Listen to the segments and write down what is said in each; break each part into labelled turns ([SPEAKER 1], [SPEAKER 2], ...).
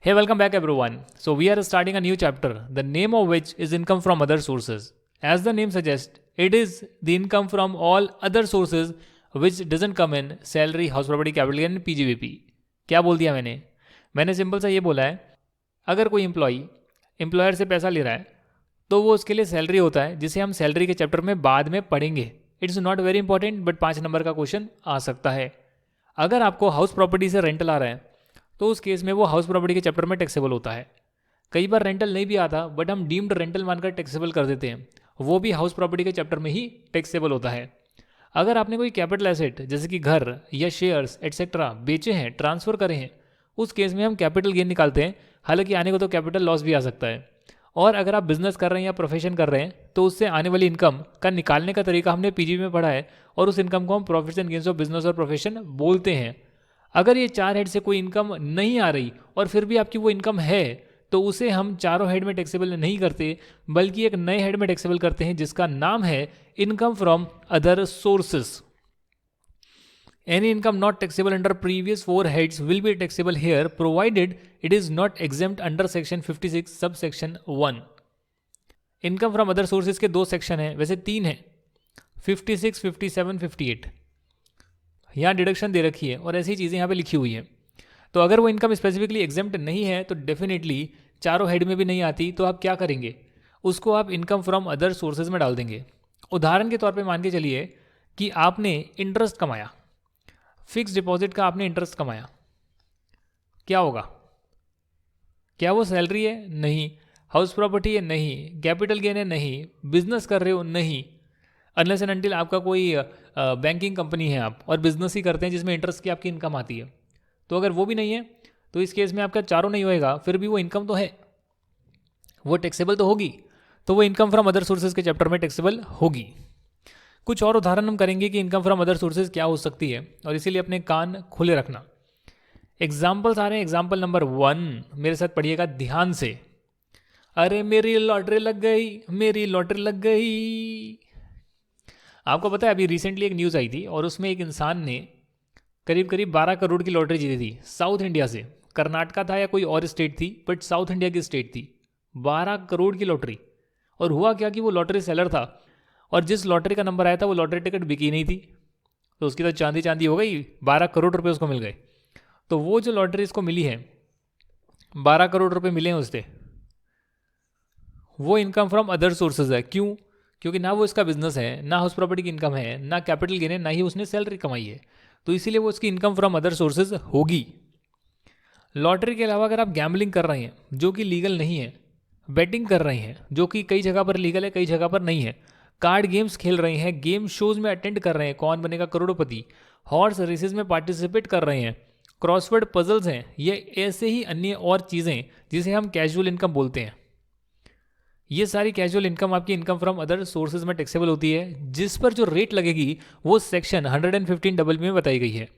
[SPEAKER 1] Hey, welcome back everyone. So we are starting a new chapter, the name of which is income from other sources. As the name suggests, it is the income from all other sources which doesn't come in salary, house property, capital gain, PGBP. क्या बोल दिया मैंने simple सा ये बोला है, अगर कोई एम्प्लॉयर से पैसा ले रहा है तो वो उसके लिए सैलरी होता है, जिसे हम सैलरी के चैप्टर में बाद में पढ़ेंगे. It's not very important, but 5 number का क्वेश्चन आ सकता है. अगर आपको हाउस प्रॉपर्टी से रेंटल आ रहा है तो उस केस में वो हाउस प्रॉपर्टी के चैप्टर में टैक्सेबल होता है. कई बार रेंटल नहीं भी आता, बट हम डीम्ड रेंटल मानकर टैक्सेबल कर देते हैं, वो भी हाउस प्रॉपर्टी के चैप्टर में ही टैक्सेबल होता है. अगर आपने कोई कैपिटल एसेट जैसे कि घर या शेयर्स एटसेट्रा बेचे हैं, ट्रांसफ़र करे हैं, उस केस में हम कैपिटल गेन निकालते हैं. हालांकि आने को तो कैपिटल लॉस भी आ सकता है. और अगर आप बिजनेस कर रहे हैं या प्रोफेशन कर रहे हैं तो उससे आने वाली इनकम का निकालने का तरीका हमने पीजीबी में पढ़ा है, और उस इनकम को हम profits and gains of business और प्रोफेशन बोलते हैं. अगर ये 4 हेड से कोई इनकम नहीं आ रही और फिर भी आपकी वो इनकम है, तो उसे हम चारों हेड में टैक्सेबल नहीं करते, बल्कि एक नए हेड में टैक्सेबल करते हैं जिसका नाम है income from other sources. Any income not taxable under previous 4 heads will be taxable here, provided it is not exempt under section 56 subsection 1. Income from other sources के 2 सेक्शन हैं, वैसे 3 हैं, 56, 57, 58. यहाँ डिडक्शन दे रखी है और ऐसी चीज़ें यहाँ पे लिखी हुई हैं. तो अगर वो इनकम स्पेसिफिकली एग्जेम्प्ट नहीं है तो डेफिनेटली चारों हेड में भी नहीं आती, तो आप क्या करेंगे, उसको आप इनकम फ्रॉम अदर सोर्सेज में डाल देंगे. उदाहरण के तौर पे मान के चलिए कि आपने इंटरेस्ट कमाया, फिक्स डिपॉजिट का आपने इंटरेस्ट कमाया, क्या होगा? क्या वो सैलरी है? नहीं. हाउस प्रॉपर्टी है? नहीं. कैपिटल गेन है? नहीं. बिजनेस कर रहे हो? नहीं. अनलेस एंड अनटिल आपका कोई बैंकिंग कंपनी है आप और बिजनेस ही करते हैं जिसमें इंटरेस्ट की आपकी इनकम आती है. तो अगर वो भी नहीं है तो इस केस में आपका चारों नहीं होएगा, फिर भी वो इनकम तो है, वो टैक्सेबल तो होगी. तो वो इनकम फ्रॉम अदर सोर्सेज के चैप्टर में टैक्सेबल होगी. कुछ और उदाहरण हम करेंगे कि इनकम फ्रॉम अदर सोर्सेज क्या हो सकती है, और इसीलिए अपने कान खुले रखना. एग्जाम्पल्स आ रहे हैं. एग्जाम्पल नंबर 1 मेरे साथ पढ़िएगा ध्यान से. अरे मेरी लॉटरी लग गई, मेरी लॉटरी लग गई. आपको पता है अभी रिसेंटली एक न्यूज़ आई थी और उसमें एक इंसान ने करीब करीब 12 करोड़ की लॉटरी जीती थी साउथ इंडिया से. कर्नाटका था या कोई और स्टेट थी, बट साउथ इंडिया की स्टेट थी. 12 करोड़ की लॉटरी. और हुआ क्या कि वो लॉटरी सेलर था, और जिस लॉटरी का नंबर आया था वो लॉटरी टिकट बिकी नहीं थी, तो उसकी तो चांदी चांदी हो गई. 12 करोड़ रुपए उसको मिल गए. तो वो जो लॉटरी इसको मिली है, 12 करोड़ रुपए मिले हैं उससे, वो इनकम फ्रॉम अदर सोर्सेज है. क्यों? क्योंकि ना वो इसका बिजनेस है, ना हाउस प्रॉपर्टी की इनकम है, ना कैपिटल गेन है, ना ही उसने सैलरी कमाई है. तो इसीलिए वो उसकी इनकम फ्रॉम अदर सोर्सेज होगी. लॉटरी के अलावा अगर आप गैम्बलिंग कर रहे हैं जो कि लीगल नहीं है, बेटिंग कर रहे हैं जो कि कई जगह पर लीगल है, कई जगह पर नहीं है, कार्ड गेम्स खेल रहे हैं, गेम शोज में अटेंड कर रहे हैं, कौन बनेगा करोड़पति, हॉर्स रेसेस में पार्टिसिपेट कर रहे हैं, क्रॉसवर्ड पजल्स हैं, ये ऐसे ही अन्य और चीज़ें जिसे हम कैजुअल इनकम बोलते हैं, ये सारी कैजुअल इनकम आपकी इनकम फ्रॉम अदर सोर्सेज में टैक्सेबल होती है, जिस पर जो रेट लगेगी वो सेक्शन 115 डबल में बताई गई है.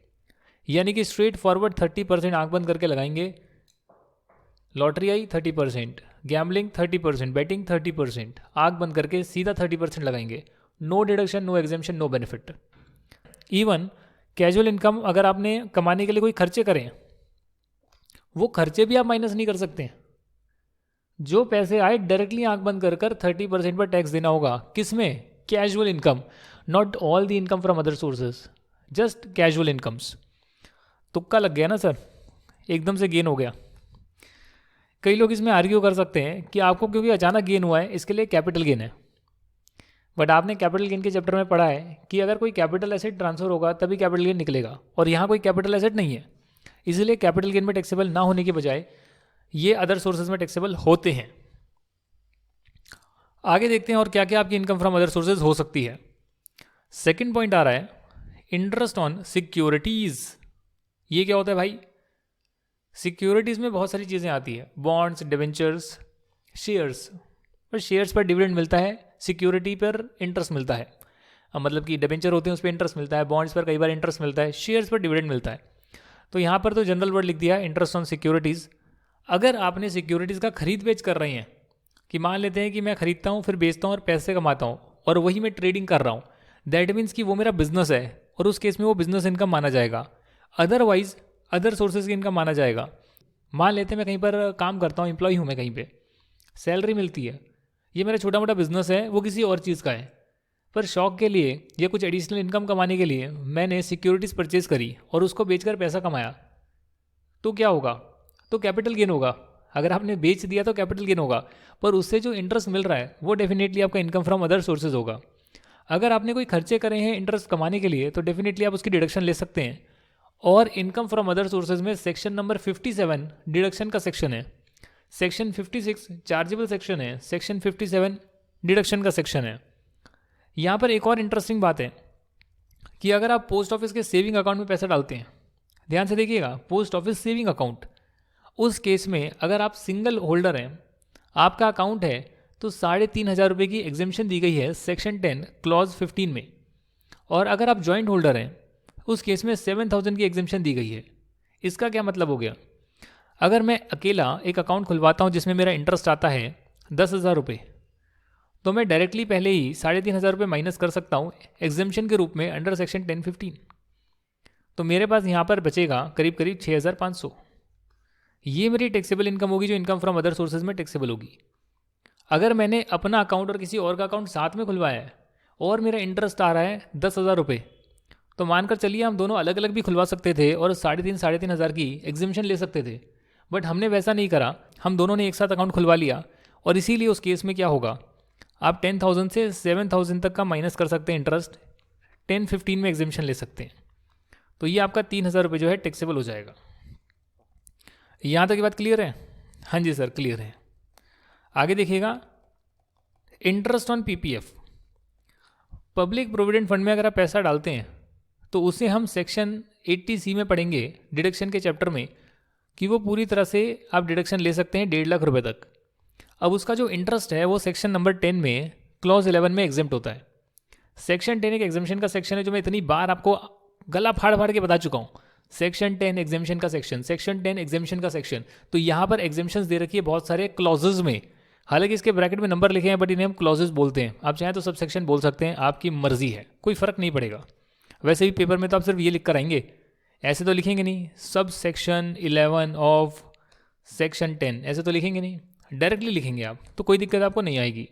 [SPEAKER 1] यानी कि स्ट्रेट फॉरवर्ड 30% आंख बंद करके लगाएंगे. लॉटरी आई 30%, गैम्बलिंग 30%, बेटिंग 30%, आंख बंद करके सीधा 30% लगाएंगे. No deduction, no exemption, no benefit. Even casual income अगर आपने कमाने के लिए कोई खर्चे करें, वो खर्चे भी आप माइनस नहीं कर सकते. जो पैसे आए डायरेक्टली आंख बंद कर कर 30% पर टैक्स देना होगा. किसमें? Casual income. Not all the income from other sources, just casual incomes. तुक्का लग गया ना सर, एकदम से गेन हो गया. कई लोग इसमें आर्ग्यू कर सकते हैं कि आपको क्योंकि अचानक गेन हुआ है इसके लिए कैपिटल गेन है, बट आपने कैपिटल गेन के चैप्टर में पढ़ा है कि अगर कोई कैपिटल एसेट ट्रांसफर होगा तभी कैपिटल गेन निकलेगा, और यहाँ कोई कैपिटल एसेट नहीं है, इसलिए कैपिटल गेन में टैक्सेबल ना होने के बजाय ये अदर सोर्सेज में टैक्सेबल होते हैं. आगे देखते हैं और क्या क्या आपकी इनकम फ्रॉम अदर सोर्सेज हो सकती है. सेकंड पॉइंट आ रहा है इंटरेस्ट ऑन सिक्योरिटीज. ये क्या होता है भाई? सिक्योरिटीज में बहुत सारी चीज़ें आती है, बॉन्ड्स, डिवेंचर्स, शेयर्स. और शेयर्स पर डिविडेंड मिलता है, सिक्योरिटी पर इंटरेस्ट मिलता है. मतलब कि डिवेंचर होते हैं उस पर इंटरेस्ट मिलता है, बॉन्ड्स पर कई बार इंटरेस्ट मिलता है, शेयर्स पर डिविडेंड मिलता है. तो यहाँ पर तो जनरल वर्ड लिख दिया इंटरेस्ट ऑन सिक्योरिटीज़. अगर आपने सिक्योरिटीज़ का खरीद बेच कर रहे हैं, कि मान लेते हैं कि मैं खरीदता हूँ फिर बेचता हूँ और पैसे कमाता हूँ और वही मैं ट्रेडिंग कर रहा हूँ, दैट मीन्स कि वो मेरा बिजनेस है, और उस केस में वो बिजनेस इनकम माना जाएगा. अदरवाइज अदर सोर्सेज की इनकम माना जाएगा. मान लेते हैं मैं कहीं पर काम करता हूँ, एम्प्लॉय हूँ मैं कहीं पे, सैलरी मिलती है, ये मेरा छोटा मोटा बिजनेस है, वो किसी और चीज़ का है, पर शौक के लिए या कुछ एडिशनल इनकम कमाने के लिए मैंने सिक्योरिटीज़ परचेज करी और उसको बेचकर पैसा कमाया, तो क्या होगा? तो कैपिटल गेन होगा। अगर आपने बेच दिया तो कैपिटल गेन होगा, पर उससे जो इंटरेस्ट मिल रहा है वो डेफिनेटली आपका इनकम फ्रॉम अदर सोर्सेज होगा। अगर आपने कोई खर्चे करे हैं इंटरेस्ट कमाने के लिए तो डेफिनेटली आप उसकी डिडक्शन ले सकते हैं। और इनकम फ्रॉम अदर सोर्सेज में सेक्शन नंबर 57 डिडक्शन का सेक्शन है, सेक्शन 56 चार्जेबल सेक्शन है, सेक्शन 57 डिडक्शन का सेक्शन है। यहाँ पर एक और इंटरेस्टिंग बात है कि अगर आप पोस्ट ऑफिस के सेविंग अकाउंट में पैसा डालते हैं, ध्यान से देखिएगा, पोस्ट ऑफिस सेविंग अकाउंट, उस केस में अगर आप सिंगल होल्डर हैं, आपका अकाउंट है, तो 3,500 रुपये की एग्जेम्पशन दी गई है सेक्शन 10 क्लॉज 15 में। और अगर आप जॉइंट होल्डर हैं, उस केस में 7,000 की एग्जेम्पशन दी गई है। इसका क्या मतलब हो गया? अगर मैं अकेला एक अकाउंट खुलवाता हूँ जिसमें मेरा इंटरेस्ट आता है 10,000 रुपये, तो मैं डायरेक्टली पहले ही 3,500 रुपये माइनस कर सकता हूँ एग्जेम्पशन के रूप में अंडर सेक्शन 10(15). तो मेरे पास यहाँ पर बचेगा करीब करीब 6,500। ये मेरी टैक्सेबल इनकम होगी जो इनकम फ्रॉम अदर सोर्सेज में टैक्सेबल होगी। अगर मैंने अपना अकाउंट और किसी और का अकाउंट साथ में खुलवाया है और मेरा इंटरेस्ट आ रहा है 10,000 रुपये, तो मानकर चलिए हम दोनों अलग अलग भी खुलवा सकते थे और 3,500 की एग्जेम्पशन ले सकते थे, बट हमने वैसा नहीं करा। हम दोनों ने एक साथ अकाउंट खुलवा लिया और इसीलिए उस केस में क्या होगा, आप 10,000 से 7,000 तक का माइनस कर सकते हैं इंटरेस्ट, 10(15) में एग्जेम्पशन ले सकते हैं। तो ये आपका 3,000 रुपये जो है टैक्सेबल हो जाएगा। यहाँ तक की बात क्लियर है? हाँ जी सर, क्लियर है। आगे देखिएगा, interest on PPF. Public provident fund में अगर आप पैसा डालते हैं तो उसे हम सेक्शन 80C में पढ़ेंगे डिडक्शन के चैप्टर में कि वो पूरी तरह से आप डिडक्शन ले सकते हैं 1.5 लाख रुपए तक। अब उसका जो इंटरेस्ट है वो सेक्शन नंबर 10 में क्लॉज 11 में एग्जेम्प्ट होता है। सेक्शन 10 एक एग्जेम्पशन का सेक्शन है जो मैं इतनी बार आपको गला फाड़ फाड़ के बता चुका हूँ। सेक्शन 10 एग्जेम्पशन का सेक्शन, सेक्शन 10 एग्जेम्पशन का सेक्शन। तो यहाँ पर एग्जेम्पशंस दे रखी है बहुत सारे क्लॉजेज में, हालांकि इसके ब्रैकेट में नंबर लिखे हैं बट इन्हें हम क्लॉजेज बोलते हैं। आप चाहें तो सब सेक्शन बोल सकते हैं, आपकी मर्जी है, कोई फर्क नहीं पड़ेगा। वैसे भी पेपर में तो आप सिर्फ ये लिख कर आएंगे, ऐसे तो लिखेंगे नहीं सब सेक्शन 11 ऑफ सेक्शन 10, ऐसे तो लिखेंगे नहीं, डायरेक्टली लिखेंगे आप, तो कोई दिक्कत आपको नहीं आएगी।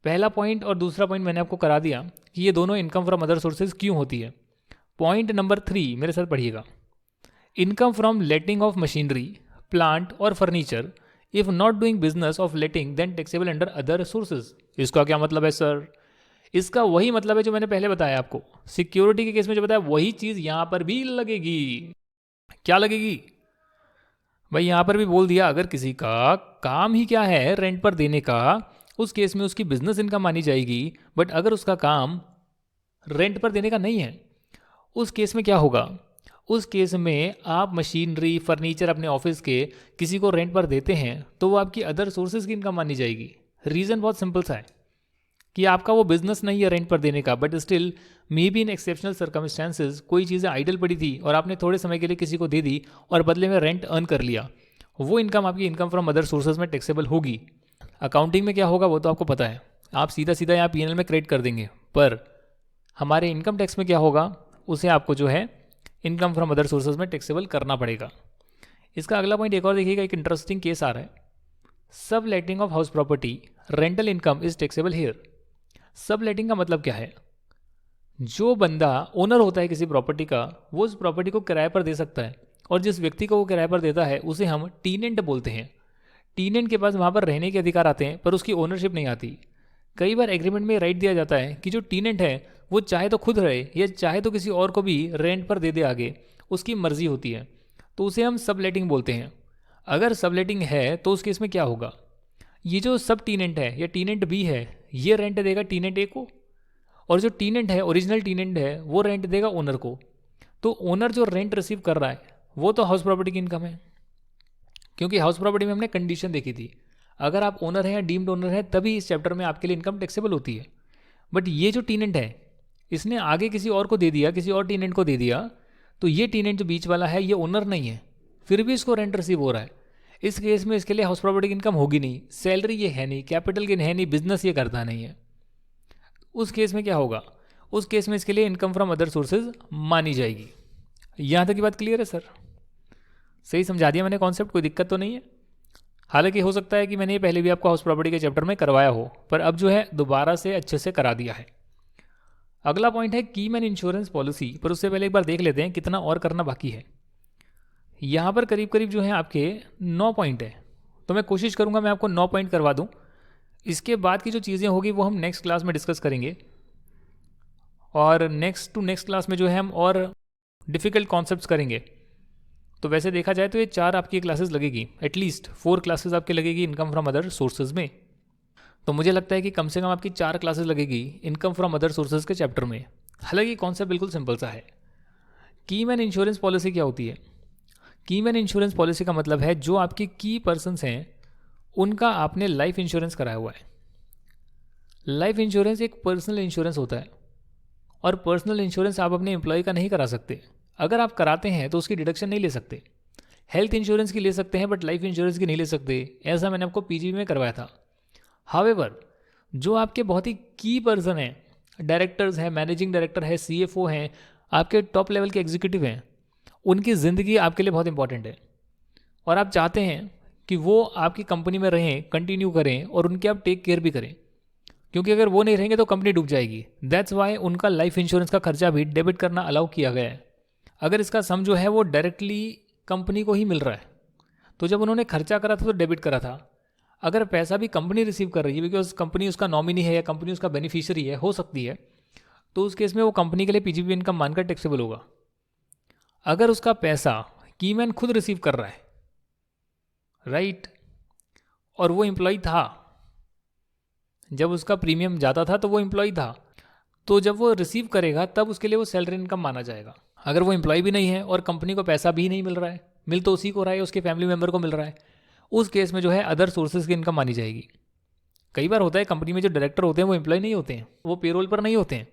[SPEAKER 1] पहला पॉइंट और दूसरा पॉइंट मैंने आपको करा दिया कि ये दोनों इनकम फ्रॉम अदर सोर्सेज क्यों होती है। पॉइंट नंबर 3 मेरे साथ पढ़िएगा, income from letting of machinery, plant और furniture if not doing business of letting then taxable under other sources. इसका क्या मतलब है सर? इसका वही मतलब है जो मैंने पहले बताया आपको, सिक्योरिटी के केस में जो बताया वही चीज यहां पर भी लगेगी। क्या लगेगी भाई? यहां पर भी बोल दिया, अगर किसी का काम ही क्या है रेंट पर देने का, उस केस में उसकी बिजनेस इनकम मानी जाएगी। बट अगर उसका काम रेंट पर देने का नहीं है, उस केस में क्या होगा? उस केस में आप मशीनरी, फर्नीचर अपने ऑफिस के किसी को रेंट पर देते हैं तो वो आपकी अदर सोर्सेज की इनकम मानी जाएगी। रीज़न बहुत सिंपल सा है कि आपका वो बिजनेस नहीं है रेंट पर देने का, but still may be in exceptional circumstances कोई चीज़ें आइडल पड़ी थी और आपने थोड़े समय के लिए किसी को दे दी और बदले में रेंट अर्न कर लिया, वो इनकम आपकी इनकम फ्रॉम अदर सोर्सेज में टैक्सेबल होगी। अकाउंटिंग में क्या होगा वो तो आपको पता है, आप सीधा सीधा यहाँ पीएनएल में क्रेडिट कर देंगे, पर हमारे इनकम टैक्स में क्या होगा, उसे आपको जो है इनकम फ्रॉम अदर सोर्सेज में टैक्सेबल करना पड़ेगा। इसका अगला पॉइंट एक और देखिएगा, एक इंटरेस्टिंग केस आ रहा है, sub letting of house property rental income is taxable here. Sub letting का मतलब क्या है? जो बंदा ओनर होता है किसी प्रॉपर्टी का, वो उस प्रॉपर्टी को किराए पर दे सकता है, और जिस व्यक्ति को वो किराए पर देता है उसे हम टीनेंट बोलते हैं। टीनेंट के पास वहाँ पर रहने के अधिकार आते हैं पर उसकी ओनरशिप नहीं आती। कई बार एग्रीमेंट में राइट दिया जाता है कि जो टीनेंट है वो चाहे तो खुद रहे या चाहे तो किसी और को भी रेंट पर दे दे आगे, उसकी मर्जी होती है, तो उसे हम सबलेटिंग बोलते हैं। अगर सबलेटिंग है तो उस केस में क्या होगा, ये जो सब टीनेंट है या टीनेंट बी है ये रेंट देगा टीनेंट ए को, और जो टीनेंट है ओरिजिनल टीनेंट है वो रेंट देगा ओनर को। तो ओनर जो रेंट रिसीव कर रहा है वो तो हाउस प्रॉपर्टी की इनकम है, क्योंकि हाउस प्रॉपर्टी में हमने कंडीशन देखी थी, अगर आप ओनर हैं या डीम्ड ओनर हैं तभी इस चैप्टर में आपके लिए इनकम टैक्सेबल होती है। बट ये जो टीनेंट है इसने आगे किसी और को दे दिया, किसी और टीनेंट को दे दिया, तो ये टीनेंट जो बीच वाला है ये ओनर नहीं है, फिर भी इसको रेंट रिसीव हो रहा है। इस केस में इसके लिए हाउस प्रॉपर्टी की इनकम होगी नहीं, सैलरी ये है नहीं, कैपिटल गेन है नहीं, बिजनेस ये करता नहीं है। उस केस में क्या होगा, उस केस में इसके लिए इनकम फ्रॉम अदर सोर्सेज मानी जाएगी। यहाँ तक की बात क्लियर है सर? सही समझा दिया मैंने कॉन्सेप्ट, कोई दिक्कत तो नहीं है। हालांकि हो सकता है कि मैंने ये पहले भी आपको हाउस प्रॉपर्टी के चैप्टर में करवाया हो, पर अब जो है दोबारा से अच्छे से करा दिया है। अगला पॉइंट है की मैन इंश्योरेंस पॉलिसी, पर उससे पहले एक बार देख लेते हैं कितना और करना बाकी है। यहाँ पर करीब करीब जो है आपके 9 पॉइंट है, तो मैं कोशिश करूँगा मैं आपको 9 पॉइंट करवा दूँ। इसके बाद की जो चीज़ें होगी वो हम नेक्स्ट क्लास में डिस्कस करेंगे, और नेक्स्ट टू नेक्स्ट क्लास में जो है हम और डिफ़िकल्ट कॉन्सेप्ट्स करेंगे। तो वैसे देखा जाए तो ये 4 आपकी क्लासेस लगेगी, एटलीस्ट 4 क्लासेस आपकी लगेगी इनकम फ्रॉम अदर सोर्सेज में। तो मुझे लगता है कि कम से कम आपकी 4 क्लासेस लगेगी इनकम फ्रॉम अदर सोर्सेज के चैप्टर में। हालांकि कॉन्सेप्ट बिल्कुल सिंपल सा है। की मैन इंश्योरेंस पॉलिसी क्या होती है? की मैन इंश्योरेंस पॉलिसी का मतलब है जो आपके की पर्सन्स हैं उनका आपने लाइफ इंश्योरेंस कराया हुआ है। लाइफ इंश्योरेंस एक पर्सनल इंश्योरेंस होता है, और पर्सनल इंश्योरेंस आप अपने एम्प्लॉय का नहीं करा सकते। अगर आप कराते हैं तो उसकी डिडक्शन नहीं ले सकते। हेल्थ इंश्योरेंस की ले सकते हैं, बट लाइफ इंश्योरेंस की नहीं ले सकते। ऐसा मैंने आपको पीजीबी में करवाया था। हावेवर जो आपके बहुत ही की पर्सन हैं, डायरेक्टर्स हैं, मैनेजिंग डायरेक्टर है, सीएफओ हैं, आपके टॉप लेवल के एग्जीक्यूटिव हैं, उनकी ज़िंदगी आपके लिए बहुत इंपॉर्टेंट है, और आप चाहते हैं कि वो आपकी कंपनी में रहें, कंटिन्यू करें, और उनकी आप टेक केयर भी करें, क्योंकि अगर वो नहीं रहेंगे तो कंपनी डूब जाएगी। दैट्स वाई उनका लाइफ इंश्योरेंस का खर्चा भी डेबिट करना अलाउ किया गया है। अगर इसका सम जो है वो डायरेक्टली कंपनी को ही मिल रहा है, तो जब उन्होंने खर्चा करा था तो डेबिट करा था। अगर पैसा भी कंपनी रिसीव कर रही है, बिकॉज कंपनी उसका नॉमिनी है या कंपनी उसका बेनिफिशियरी है, हो सकती है, तो उस केस में वो कंपनी के लिए पीजीबी इनकम मानकर टैक्सेबल होगा। अगर उसका पैसा कीमैन खुद रिसीव कर रहा है, राइट, और वो एम्प्लॉय था, जब उसका प्रीमियम जाता था तो वो एम्प्लॉय था, तो जब वो रिसीव करेगा तब उसके लिए वो सैलरी इनकम माना जाएगा। अगर वो एम्प्लॉय भी नहीं है और कंपनी को पैसा भी नहीं मिल रहा है, मिल तो उसी को रहा है, उसके फैमिली मेम्बर को मिल रहा है, उस केस में जो है अदर सोर्सेज की इनकम मानी जाएगी। कई बार होता है कंपनी में जो डायरेक्टर होते हैं वो एम्प्लॉय नहीं होते हैं, वो पेरोल पर नहीं होते हैं,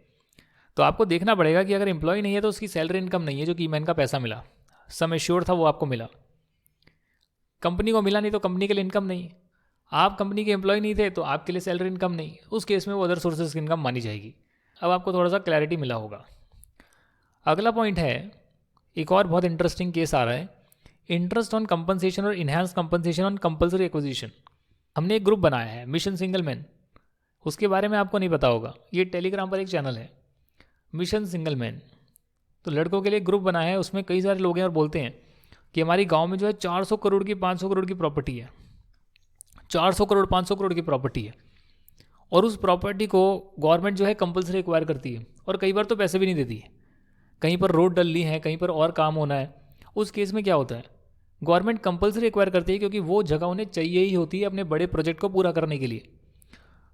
[SPEAKER 1] तो आपको देखना पड़ेगा कि अगर एम्प्लॉय नहीं है तो उसकी सैलरी इनकम नहीं है, जो कीमैन का पैसा मिला, सम एश्योर्ड था, वो आपको मिला। कंपनी को मिला नहीं तो कंपनी के लिए इनकम नहीं। आप कंपनी के एम्प्लॉय नहीं थे तो आपके लिए सैलरी इनकम नहीं, उस केस में वो अदर सोर्सेज की इनकम मानी जाएगी। अब आपको थोड़ा सा क्लैरिटी मिला होगा। अगला पॉइंट है, एक और बहुत इंटरेस्टिंग केस आ रहा है, इंटरेस्ट ऑन कंपनसेशन और enhance compensation on compulsory acquisition. हमने एक ग्रुप बनाया है, मिशन सिंगल मैन, उसके बारे में आपको नहीं पता होगा, ये टेलीग्राम पर एक चैनल है, मिशन सिंगल मैन। तो लड़कों के लिए ग्रुप बनाया है, उसमें कई सारे लोग हैं और बोलते हैं कि हमारी गांव में जो है 400 करोड़ की 500 करोड़ की प्रॉपर्टी है, 400 करोड़ 500 करोड़ की प्रॉपर्टी है, और उस प्रॉपर्टी को गवर्नमेंट जो है कंपल्सरी एक्वायर करती है, और कई बार तो पैसे भी नहीं देती है। कहीं पर रोड डलनी है, कहीं पर और काम होना है, उस केस में क्या होता है, गवर्नमेंट कंपल्सरी एक्वायर करती है, क्योंकि वो जगह उन्हें चाहिए ही होती है अपने बड़े प्रोजेक्ट को पूरा करने के लिए।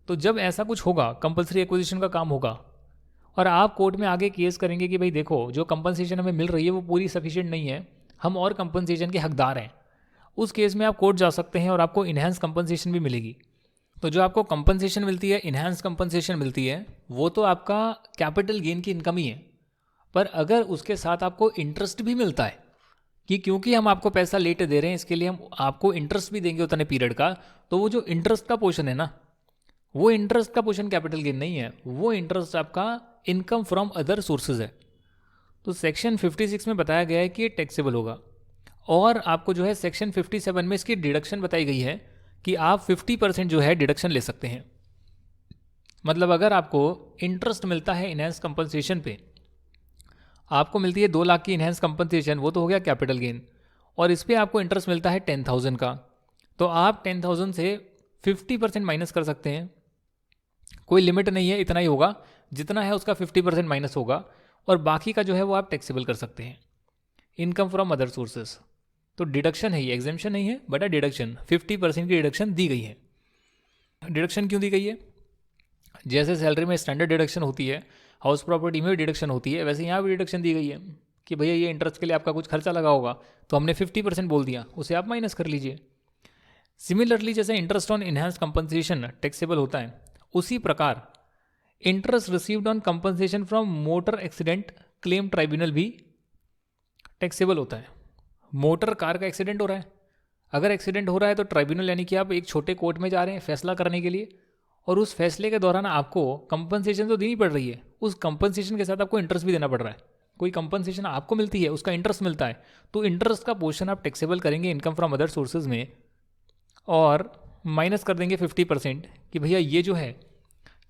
[SPEAKER 1] तो जब ऐसा कुछ होगा, कंपल्सरी एक्विजिशन का काम होगा, और आप कोर्ट में आगे केस करेंगे कि भाई देखो जो कंपनसेशन हमें मिल रही है वो पूरी सफिशिएंट नहीं है, हम और कंपनसेशन के हकदार हैं, उस केस में आप कोर्ट जा सकते हैं और आपको इन्हांस कंपनसेशन भी मिलेगी। तो जो आपको कंपनसेशन मिलती है, इन्हांस कंपनसेशन मिलती है, वो तो आपका कैपिटल गेन की इनकम ही है, पर अगर उसके साथ आपको इंटरेस्ट भी मिलता है कि क्योंकि हम आपको पैसा लेट दे रहे हैं इसके लिए हम आपको इंटरेस्ट भी देंगे उतने पीरियड का, तो वो जो इंटरेस्ट का पोर्शन है ना, वो इंटरेस्ट का पोर्शन कैपिटल गेन नहीं है, वो इंटरेस्ट आपका इनकम फ्रॉम अदर सोर्सेज है। तो सेक्शन 56 में बताया गया है कि ये टैक्सेबल होगा, और आपको जो है सेक्शन 57 में इसकी डिडक्शन बताई गई है कि आप 50% जो है डिडक्शन ले सकते हैं। मतलब अगर आपको इंटरेस्ट मिलता है इनहैंस कंपनसेशन पे, आपको मिलती है 2 लाख की इनहैंस कंपनसेशन, वो तो हो गया कैपिटल गेन, और इस पर आपको इंटरेस्ट मिलता है 10,000 का, तो आप 10,000 से 50% माइनस कर सकते हैं। कोई लिमिट नहीं है, इतना ही होगा, जितना है उसका 50% माइनस होगा, और बाकी का जो है वो आप टैक्सेबल कर सकते हैं इनकम फ्रॉम अदर सोर्सेज। तो डिडक्शन है, ये एग्जेम्पशन नहीं है, बट डिडक्शन 50% की डिडक्शन दी गई है। डिडक्शन क्यों दी गई है? जैसे सैलरी में स्टैंडर्ड डिडक्शन होती है, हाउस प्रॉपर्टी में भी डिडक्शन होती है, वैसे यहाँ भी डिडक्शन दी गई है कि भैया ये इंटरेस्ट के लिए आपका कुछ खर्चा लगा होगा, तो हमने 50% बोल दिया, उसे आप माइनस कर लीजिए। सिमिलरली जैसे interest on enhance compensation taxable होता है, उसी प्रकार interest received on compensation from motor accident claim tribunal भी टैक्सेबल होता है। मोटर कार का एक्सीडेंट हो रहा है, अगर एक्सीडेंट हो रहा है तो ट्राइब्यूनल यानी कि आप एक छोटे कोर्ट में जा रहे हैं फैसला करने के लिए, और उस फैसले के दौरान आपको कंपनसेशन तो देनी पड़ रही है, उस कंपनसेशन के साथ आपको इंटरेस्ट भी देना पड़ रहा है। कोई कंपनसेशन आपको मिलती है, उसका इंटरेस्ट मिलता है, तो इंटरेस्ट का पोर्शन आप टैक्सेबल करेंगे इनकम फ्रॉम अदर सोर्सेज में और माइनस कर देंगे 50% कि भैया ये जो है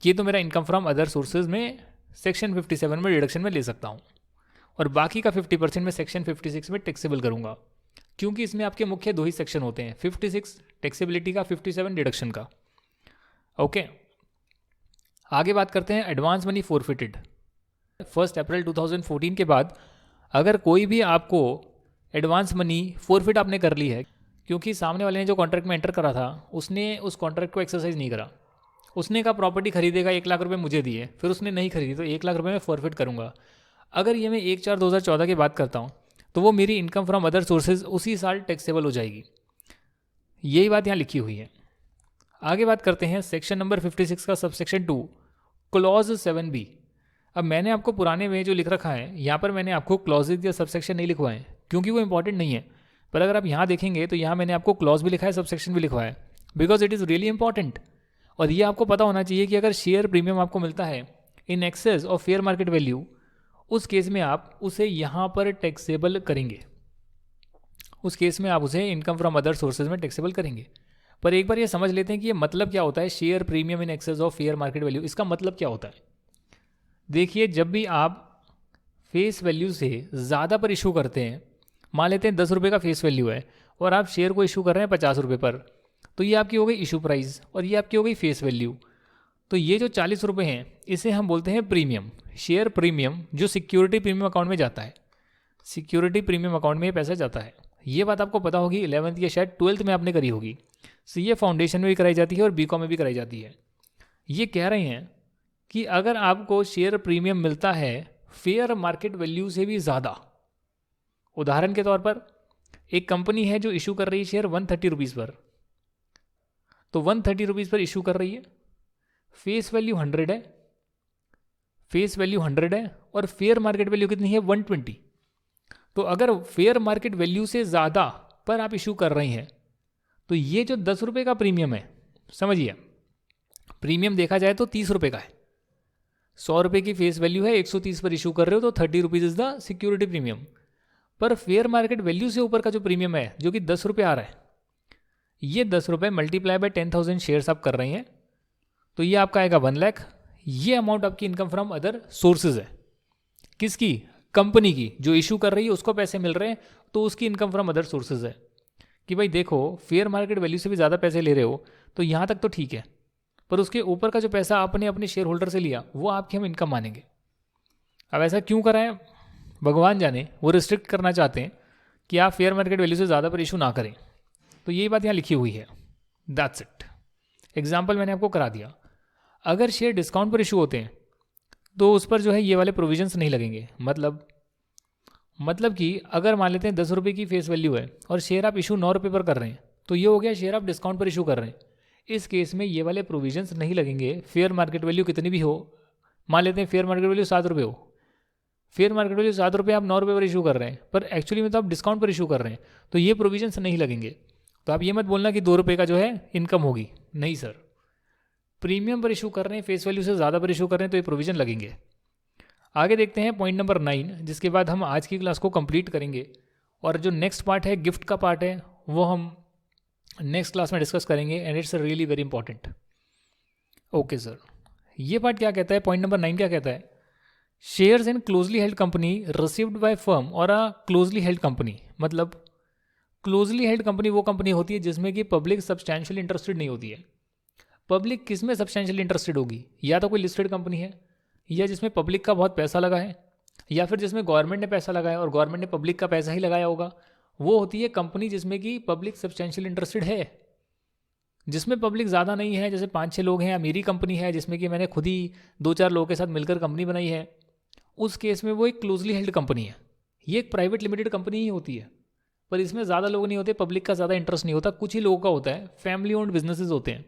[SPEAKER 1] ये तो मेरा इनकम फ्रॉम अदर सोर्सेज में सेक्शन 57 में डिडक्शन में ले सकता हूँ और बाकी का 50% मैं सेक्शन 56 में टैक्सेबल करूँगा, क्योंकि इसमें आपके मुख्य 2 ही सेक्शन होते हैं, 56 टैक्सेबिलिटी का, 57 डिडक्शन का। ओके, आगे बात करते हैं एडवांस मनी फोरफिटेड। 1 अप्रैल 2014 के बाद अगर कोई भी आपको एडवांस मनी फोरफिट आपने कर ली है, क्योंकि सामने वाले ने जो कॉन्ट्रैक्ट में एंटर करा था उसने उस कॉन्ट्रैक्ट को एक्सरसाइज नहीं करा, उसने कहा प्रॉपर्टी खरीदेगा 1 लाख रुपए मुझे दिए, फिर उसने नहीं खरीदी तो 1 लाख रुपए मैं फॉरफिट करूंगा। अगर ये मैं 1/4/2014 की बात करता हूँ तो वो मेरी इनकम फ्रॉम अदर सोर्सेज उसी साल टैक्सेबल हो जाएगी। यही बात यहाँ लिखी हुई है। आगे बात करते हैं सेक्शन नंबर 56 का सबसेक्शन 2 क्लॉज 7B। अब मैंने आपको पुराने में जो लिख रखा है, यहाँ पर मैंने आपको क्लॉजेज या सबसेक्शन नहीं लिखवाए हैं क्योंकि वो इंपॉर्टेंट नहीं है, पर अगर आप यहाँ देखेंगे तो यहाँ मैंने आपको क्लॉज भी लिखा है, सबसेक्शन भी लिखवाया है, because it is really important. और ये आपको पता होना चाहिए कि अगर शेयर प्रीमियम आपको मिलता है in excess of fair market value, उस केस में आप उसे यहाँ पर टैक्सेबल करेंगे, उस केस में आप उसे इनकम फ्रॉम अदर सोर्सेज में टैक्सेबल करेंगे। पर एक बार ये समझ लेते हैं कि ये मतलब क्या होता है, share premium in excess of fair market value, इसका मतलब क्या होता है। देखिए, जब भी आप फेस वैल्यू से ज़्यादा पर इशू करते हैं, मान लेते हैं 10 रुपये का फेस वैल्यू है और आप शेयर को इशू कर रहे हैं 50 रुपये पर, तो ये आपकी हो गई इशू प्राइस और ये आपकी हो गई फेस वैल्यू। तो ये जो 40 रुपये हैं इसे हम बोलते हैं प्रीमियम, शेयर प्रीमियम, जो सिक्योरिटी प्रीमियम अकाउंट में जाता है, सिक्योरिटी प्रीमियम अकाउंट में ये पैसा जाता है। ये बात आपको पता होगी, 11th या शायद 12th में आपने करी होगी। सीए फाउंडेशन में भी कराई जाती है और बीकॉम में भी कराई जाती है। ये कह रहे हैं कि अगर आपको शेयर प्रीमियम मिलता है फेयर मार्केट वैल्यू से भी ज़्यादा, उदाहरण के तौर पर एक कंपनी है जो इशू कर रही है शेयर 130 रुपीज़ पर, तो 130 रुपीज़ पर इशू कर रही है, फेस वैल्यू 100 है, फेस वैल्यू 100 है और फेयर मार्केट वैल्यू कितनी है 120। तो अगर फेयर मार्केट वैल्यू से ज़्यादा पर आप इशू कर रहे हैं तो ये जो 10 रुपये का प्रीमियम है, समझिए प्रीमियम देखा जाए तो 30 रुपये का है, 100 रुपये की फेस वैल्यू है, 130 पर इशू कर रहे हो तो 30 rupees is the security premium. पर फेयर मार्केट वैल्यू से ऊपर का जो प्रीमियम है जो कि 10 रुपये आ रहा है, ये 10 रुपये मल्टीप्लाई बाय 10,000 शेयर्स आप कर रहे हैं तो ये आपका आएगा 1 लाख। ये अमाउंट आपकी इनकम फ्रॉम अदर सोर्सेज है, किसकी, कंपनी की, जो इशू कर रही है उसको पैसे मिल रहे हैं तो उसकी इनकम फ्रॉम अदर सोर्सेज है कि भाई देखो फेयर मार्केट वैल्यू से भी ज़्यादा पैसे ले रहे हो तो यहाँ तक तो ठीक है, पर उसके ऊपर का जो पैसा आपने अपने शेयर होल्डर से लिया वो आपकी हम इनकम मानेंगे। अब ऐसा क्यों करा है भगवान जाने, वो रिस्ट्रिक्ट करना चाहते हैं कि आप फेयर मार्केट वैल्यू से ज़्यादा पर इशू ना करें, तो यही बात यहाँ लिखी हुई है। That's it. एग्जाम्पल मैंने आपको करा दिया। अगर शेयर डिस्काउंट पर इशू होते हैं तो उस पर जो है ये वाले प्रोविजंस नहीं लगेंगे। मतलब कि अगर मान लेते हैं 10 रुपये की फेस वैल्यू है और शेयर आप इशू 9 रुपये पर कर रहे हैं तो ये हो गया शेयर आप डिस्काउंट पर इशू कर रहे हैं, इस केस में ये वाले प्रोविजंस नहीं लगेंगे। फेयर मार्केट वैल्यू कितनी भी हो, मान लेते हैं फेयर मार्केट वैल्यू 7 रुपये हो, फेयर मार्केट वैल्यू 7 रुपये आप 9 रुपये पर इशू कर रहे हैं पर एक्चुअली में तो आप डिस्काउंट पर इशू कर रहे हैं, तो ये प्रोविजंस नहीं लगेंगे। तो आप ये मत बोलना कि 2 रुपये का जो है इनकम होगी, नहीं सर, प्रीमियम पर इशू कर रहे हैं, फेस वैल्यू से ज़्यादा पर इशू कर रहे हैं तो ये प्रोविजन लगेंगे। आगे देखते हैं पॉइंट नंबर 9, जिसके बाद हम आज की क्लास को कंप्लीट करेंगे और जो नेक्स्ट पार्ट है गिफ्ट का पार्ट है वो हम नेक्स्ट क्लास में डिस्कस करेंगे and it's really very important. Okay sir, ये पार्ट क्या कहता है, पॉइंट नंबर 9 क्या कहता है, shares in closely held company received by firm और अ क्लोजली हेल्ड कंपनी। मतलब क्लोजली हेल्ड कंपनी वो कंपनी होती है जिसमें कि पब्लिक सब्सटैंशियली इंटरेस्टेड नहीं होती है। पब्लिक किस में सब्सटैंशियली इंटरेस्टेड होगी, या तो कोई लिस्टेड कंपनी है, या जिसमें पब्लिक का बहुत पैसा लगा है, या फिर जिसमें गवर्नमेंट ने पैसा लगाया और गवर्नमेंट ने पब्लिक का पैसा ही लगाया होगा। वो होती है कंपनी जिसमें कि पब्लिक सब्सटैंशियली इंटरेस्टेड है। जिसमें पब्लिक ज़्यादा नहीं है, जैसे 5-6 लोग हैं, मेरी कंपनी है जिसमें कि मैंने खुद ही 2-4 लोगों के साथ मिलकर कंपनी बनाई है, उस केस में वो एक क्लोजली हेल्ड कंपनी है। ये एक प्राइवेट लिमिटेड कंपनी ही होती है, पर इसमें ज़्यादा लोग नहीं होते, पब्लिक का ज़्यादा इंटरेस्ट नहीं होता, कुछ ही लोगों का होता है, फैमिली ओन्ड बिजनेसेस होते हैं,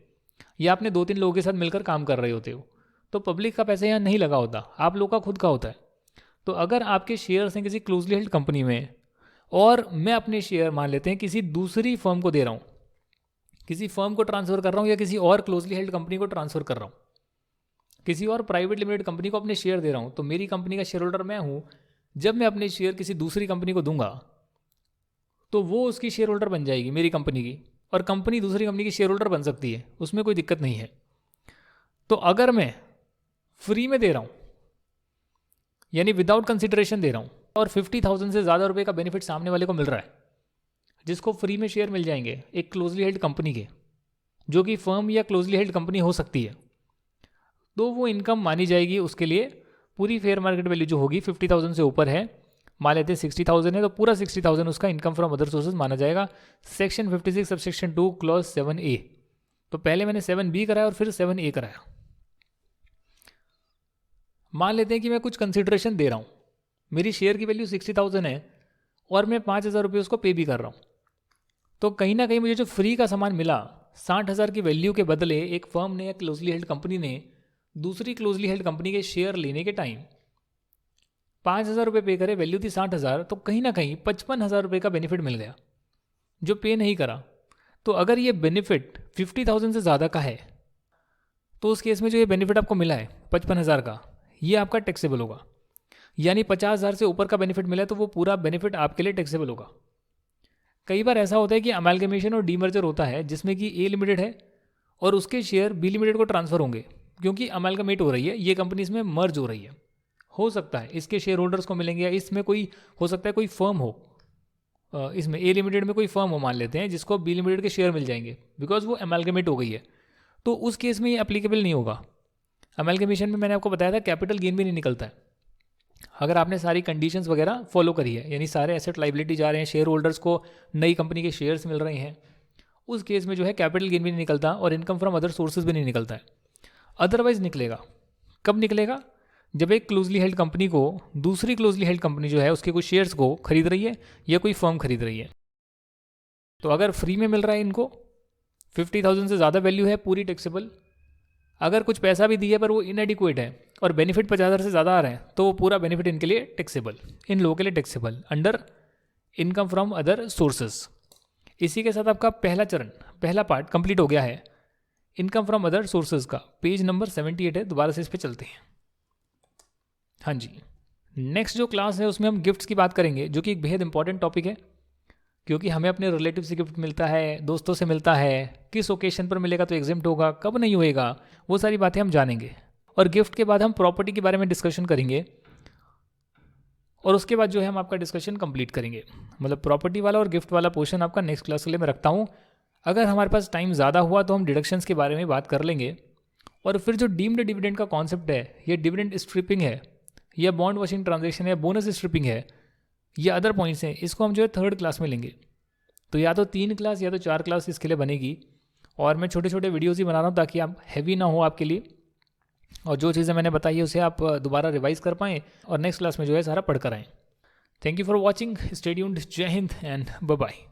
[SPEAKER 1] या आपने 2-3 लोगों के साथ मिलकर काम कर रहे होते हो, तो पब्लिक का पैसा यहाँ नहीं लगा होता, आप लोग का खुद का होता है। तो अगर आपके शेयर्स हैं किसी क्लोजली हेल्ड कंपनी में और मैं अपने शेयर मान लेते हैं किसी दूसरी फर्म को दे रहा हूँ, किसी फर्म को ट्रांसफ़र कर रहा हूँ या किसी और क्लोजली हेल्ड कंपनी को ट्रांसफ़र कर रहा हूँ, किसी और प्राइवेट लिमिटेड कंपनी को अपने शेयर दे रहा हूँ, तो मेरी कंपनी का शेयर होल्डर मैं हूँ, जब मैं अपने शेयर किसी दूसरी कंपनी को दूंगा तो वो उसकी शेयर होल्डर बन जाएगी मेरी कंपनी की, और कंपनी दूसरी कंपनी की शेयर होल्डर बन सकती है, उसमें कोई दिक्कत नहीं है। तो अगर मैं फ्री में दे रहा हूँ, यानी विदाउट कंसिडरेशन दे रहा हूँ, और 50,000 से ज़्यादा रुपये का बेनिफिट सामने वाले को मिल रहा है, जिसको फ्री में शेयर मिल जाएंगे एक क्लोजली हेल्ड कंपनी के, जो कि फर्म या क्लोजली हेल्ड कंपनी हो सकती है, तो वो इनकम मानी जाएगी उसके लिए। पूरी फेयर मार्केट वैल्यू जो होगी 50,000 से ऊपर है, मान लेते हैं 60,000 है, तो पूरा 60,000 उसका इनकम फ्रॉम अदर सोर्सेज माना जाएगा। Section 56 sub section 2 clause 7A। तो पहले मैंने 7B कराया और फिर 7A कराया। मान लेते हैं कि मैं कुछ कंसिडरेशन दे रहा हूँ, मेरी शेयर की वैल्यू 60,000 है और मैं 5,000 रुपये उसको पे भी कर रहा हूँ, तो कहीं ना कहीं मुझे जो फ्री का सामान मिला 60,000 की वैल्यू के बदले एक फर्म ने या क्लोजली हेल्ड कंपनी ने दूसरी क्लोजली हेल्ड कंपनी के शेयर लेने के टाइम 5,000 रुपये पे करे, वैल्यू थी 60,000, तो कहीं ना कहीं 55,000 रुपये का बेनिफिट मिल गया जो पे नहीं करा। तो अगर ये बेनिफिट 50,000 से ज़्यादा का है तो उस केस में जो ये बेनिफिट आपको मिला है 55,000 का, ये आपका टैक्सेबल होगा। यानी 50,000 से ऊपर का बेनिफिट मिला है तो वो पूरा बेनिफिट आपके लिए टैक्सेबल होगा। कई बार ऐसा होता है कि अमेलगमेशन और डीमर्जर होता है जिसमें कि ए लिमिटेड है और उसके शेयर बी लिमिटेड को ट्रांसफ़र होंगे, क्योंकि अमेलगमेट हो रही है, ये कंपनी इसमें मर्ज हो रही है। हो सकता है इसके शेयर होल्डर्स को मिलेंगे, या इसमें कोई हो सकता है कोई फर्म हो, इसमें ए लिमिटेड में कोई फर्म हो मान लेते हैं, जिसको बी लिमिटेड के शेयर मिल जाएंगे बिकॉज वो अमेलगमेट हो गई है। तो उस केस में ये एप्लीकेबल नहीं होगा। अमेलगमेशन में मैंने आपको बताया था कैपिटल गेन भी नहीं निकलता है अगर आपने सारी कंडीशंस वगैरह फॉलो करी है, यानी सारे एसेट लाइबिलिटी जा रहे हैं, शेयर होल्डर्स को नई कंपनी के शेयर्स मिल रहे हैं, उस केस में जो है कैपिटल गेन भी नहीं निकलता और इनकम फ्रॉम अदर सोर्सेज भी नहीं निकलता है। अदरवाइज निकलेगा। कब निकलेगा? जब एक क्लोजली हेल्ड कंपनी को दूसरी क्लोजली हेल्ड कंपनी जो है उसके कुछ शेयर्स को खरीद रही है या कोई फर्म खरीद रही है। तो अगर फ्री में मिल रहा है इनको, 50,000 से ज़्यादा वैल्यू है, पूरी टैक्सेबल। अगर कुछ पैसा भी दिया पर वो इनएडिक्वेट है और बेनिफिट 50,000 से ज़्यादा आ रहे हैं, तो वो पूरा बेनिफिट इनके लिए टैक्सेबल, इन लोगों के लिए taxable under income from other sources. इसी के साथ आपका पहला चरण, पहला पार्ट कंप्लीट हो गया है इनकम फ्रॉम अदर सोर्सेज का। पेज नंबर 78 है, दोबारा से इस पर चलते हैं। हाँ जी, नेक्स्ट जो क्लास है उसमें हम गिफ्ट्स की बात करेंगे, जो कि एक बेहद इंपॉर्टेंट टॉपिक है, क्योंकि हमें अपने रिलेटिव से गिफ्ट मिलता है, दोस्तों से मिलता है, किस ओकेशन पर मिलेगा तो एग्जिम्ट होगा, कब नहीं होएगा, वो सारी बातें हम जानेंगे। और गिफ्ट के बाद हम प्रॉपर्टी के बारे में डिस्कशन करेंगे, और उसके बाद जो है हम आपका डिस्कशन कंप्लीट करेंगे। मतलब प्रॉपर्टी वाला और गिफ्ट वाला पोर्शन आपका नेक्स्ट क्लास के लिए मैं रखता हूँ। अगर हमारे पास टाइम ज़्यादा हुआ तो हम डिडक्शंस के बारे में बात कर लेंगे, और फिर जो डीम्ड डिविडेंड का कॉन्सेप्ट है, ये डिविडेंड स्ट्रिपिंग है, या बॉन्ड वॉशिंग ट्रांजेक्शन है, बोनस स्ट्रिपिंग है, ये अदर पॉइंट्स हैं, इसको हम जो है थर्ड क्लास में लेंगे। तो या तो 3 क्लास या तो 4 क्लास इसके लिए बनेगी, और मैं छोटे छोटे वीडियोज़ ही बना रहा हूँ ताकि आप हैवी ना हो आपके लिए, और जो चीज़ें मैंने बताई है उसे आप दोबारा रिवाइज कर पाएँ और नेक्स्ट क्लास में जो है सारा पढ़ कर आएँ। Thank you for watching, stay tuned, जय हिंद एंड बाय बाय।